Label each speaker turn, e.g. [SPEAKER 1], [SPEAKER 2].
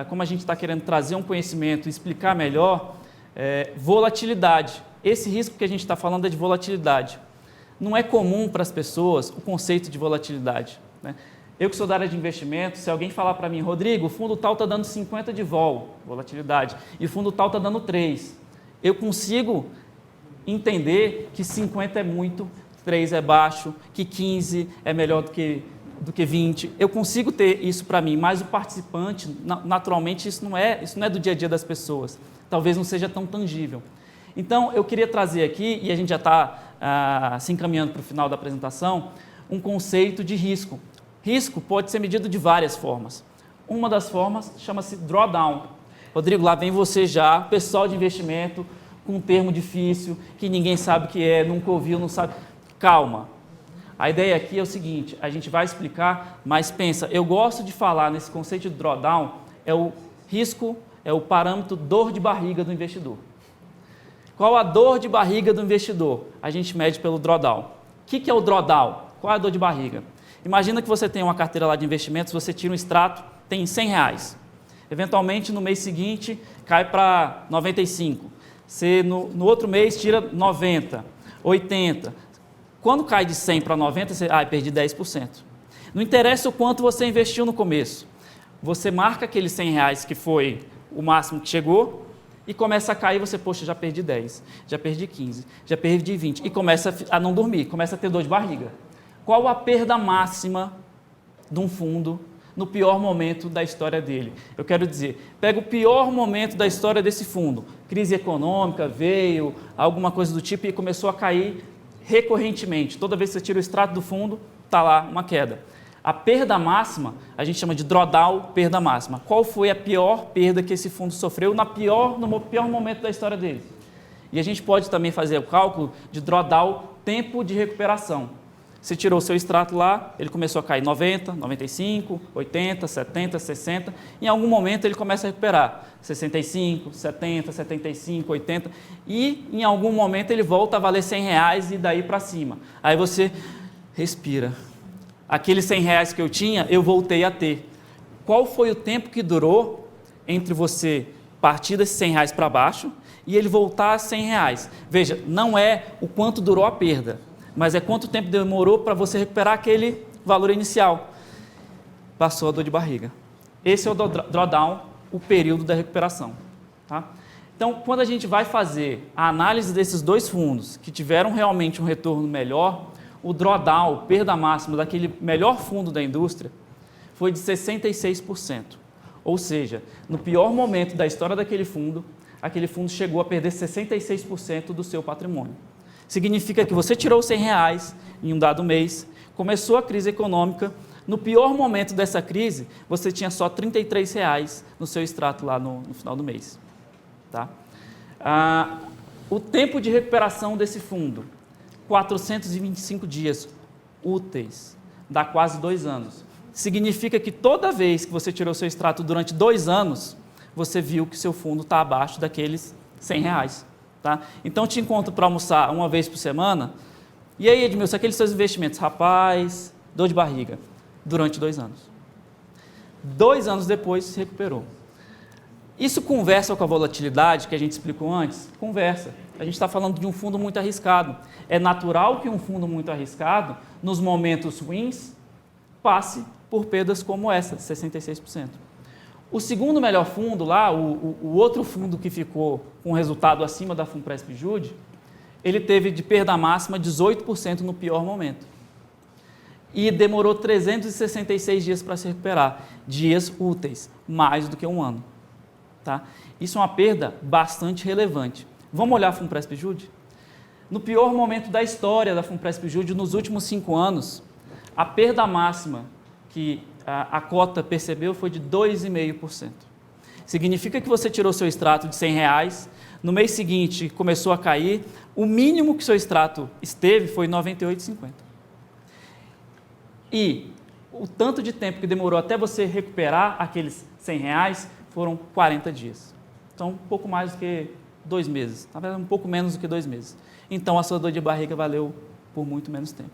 [SPEAKER 1] como a gente está querendo trazer um conhecimento e explicar melhor, volatilidade. Esse risco que a gente está falando é de volatilidade. Não é comum para as pessoas o conceito de volatilidade, né? Eu que sou da área de investimento, se alguém falar para mim, Rodrigo, o fundo tal está dando 50 de volatilidade, e o fundo tal está dando 3, eu consigo entender que 50 é muito, 3 é baixo, que 15 é melhor do que 20. Eu consigo ter isso para mim, mas o participante, naturalmente, isso não é do dia a dia das pessoas. Talvez não seja tão tangível. Então, eu queria trazer aqui, e a gente já está se encaminhando para o final da apresentação, um conceito de risco. Risco pode ser medido de várias formas. Uma das formas chama-se drawdown. Rodrigo, lá vem você já, pessoal de investimento, com um termo difícil, que ninguém sabe o que é, nunca ouviu, não sabe. Calma. A ideia aqui é o seguinte, a gente vai explicar, mas pensa, eu gosto de falar nesse conceito de drawdown, é o risco, é o parâmetro dor de barriga do investidor. Qual a dor de barriga do investidor? A gente mede pelo drawdown. O que é o drawdown? Qual é a dor de barriga? Imagina que você tem uma carteira lá de investimentos, você tira um extrato, tem R$100. Eventualmente, no mês seguinte, cai para 95. Você, no outro mês, tira 90, 80. Quando cai de 100 para 90, você perdi 10%. Não interessa o quanto você investiu no começo. Você marca aqueles R$100 que foi o máximo que chegou e começa a cair, você, poxa, já perdi 10, já perdi 15, já perdi 20. E começa a não dormir, começa a ter dor de barriga. Qual a perda máxima de um fundo no pior momento da história dele? Eu quero dizer, pega o pior momento da história desse fundo. Crise econômica, veio, alguma coisa do tipo e começou a cair recorrentemente. Toda vez que você tira o extrato do fundo, está lá uma queda. A perda máxima, a gente chama de drawdown, perda máxima. Qual foi a pior perda que esse fundo sofreu no pior momento da história dele? E a gente pode também fazer o cálculo de drawdown, tempo de recuperação. Você tirou o seu extrato lá, ele começou a cair 90, 95, 80, 70, 60. Em algum momento ele começa a recuperar 65, 70, 75, 80. E em algum momento ele volta a valer R$100 e daí para cima. Aí você respira. Aqueles R$100 que eu tinha, eu voltei a ter. Qual foi o tempo que durou entre você partir desses R$100 para baixo e ele voltar a R$100? Veja, não é o quanto durou a perda, mas é quanto tempo demorou para você recuperar aquele valor inicial. Passou a dor de barriga. Esse é o drawdown, o período da recuperação. Tá? Então, quando a gente vai fazer a análise desses dois fundos que tiveram realmente um retorno melhor, o drawdown, perda máxima daquele melhor fundo da indústria, foi de 66%. Ou seja, no pior momento da história daquele fundo, aquele fundo chegou a perder 66% do seu patrimônio. Significa que você tirou R$100 em um dado mês, começou a crise econômica, no pior momento dessa crise, você tinha só R$33 no seu extrato lá no final do mês. Tá? O tempo de recuperação desse fundo, 425 dias úteis, dá quase 2 anos. Significa que toda vez que você tirou seu extrato durante 2 anos, você viu que seu fundo está abaixo daqueles R$100. Tá? Então, te encontro para almoçar uma vez por semana. E aí, Edmilson, aqueles seus investimentos? Rapaz, dor de barriga. Durante 2 anos. 2 anos depois, se recuperou. Isso conversa com a volatilidade que a gente explicou antes? Conversa. A gente está falando de um fundo muito arriscado. É natural que um fundo muito arriscado, nos momentos ruins, passe por perdas como essa, 66%. O segundo melhor fundo lá, o outro fundo que ficou com resultado acima da Funpresp-Jude, ele teve de perda máxima 18% no pior momento. E demorou 366 dias para se recuperar. Dias úteis, mais do que 1 ano. Tá? Isso é uma perda bastante relevante. Vamos olhar a Funpresp-Jude? No pior momento da história da Funpresp-Jude, nos últimos 5 anos, a perda máxima que a cota percebeu foi de 2,5%. Significa que você tirou seu extrato de R$100, no mês seguinte começou a cair, o mínimo que seu extrato esteve foi 98,50. E o tanto de tempo que demorou até você recuperar aqueles R$100 foram 40 dias. Então, um pouco mais do que 2 meses, na verdade, um pouco menos do que 2 meses. Então, a sua dor de barriga valeu por muito menos tempo.